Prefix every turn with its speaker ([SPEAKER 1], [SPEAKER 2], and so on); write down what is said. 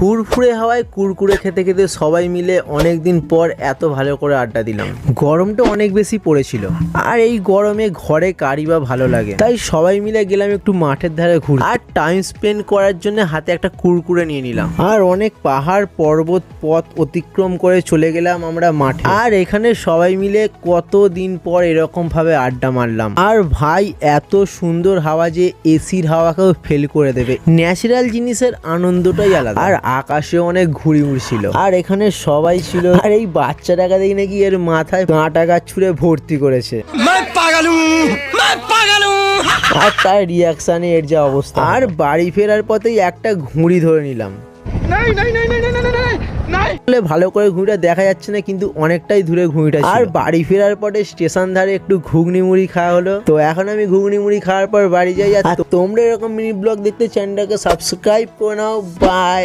[SPEAKER 1] ফুরফুরে হাওয়ায় কুরকুরে খেতে খেতে সবাই মিলে অনেকদিন পর এত ভালো করে আড্ডা দিলাম। গরমটা অনেক বেশি পড়েছিল, আর এই গরমে ঘরে কারি বা ভালো লাগে, তাই সবাই মিলে গেলাম একটু মাঠের ধারে ঘুরতে। আর টাইম স্পেন্ড করার জন্য হাতে একটা কুরকুরে নিয়ে নিলাম, আর অনেক পাহাড় পর্বত পথ অতিক্রম করে চলে গেলাম আমরা মাঠে। আর এখানে সবাই মিলে কতদিন পর এরকম ভাবে আড্ডা মারলাম। আর ভাই, এত সুন্দর হাওয়া যে এসির হাওয়াকেও ফেল করে দেবে। ন্যাচারাল জিনিসের আনন্দটাই আলাদা। আর আকাশে অনেক ঘুড়ি উড়ছিল, আর এখানে সবাই ছিল। আর এই বাচ্চাটাকে দেখি নাকি এর মাথায় কাঁটা গাছ ছুঁড়ে ভর্তি করেছে, আর তার রিয়াকশানে এর যা অবস্থা। আর বাড়ি ফেরার পথেই একটা ঘুড়ি ধরে নিলাম। ভালো করে ঘুড়িটা দেখা যাচ্ছে না, কিন্তু অনেকটাই দূরে ঘুড়িটা ছিল। আর বাড়ি ফেরার পরে স্টেশন ধারে একটু ঘুগনি মুড়ি খাওয়া হলো। তো এখন আমি ঘুগনি মুড়ি খাওয়ার পর বাড়ি যাই। আর তোমরা এরকম মিনি ব্লগ দেখতে চ্যানেলটাকে সাবস্ক্রাইব করে নাও। বাই।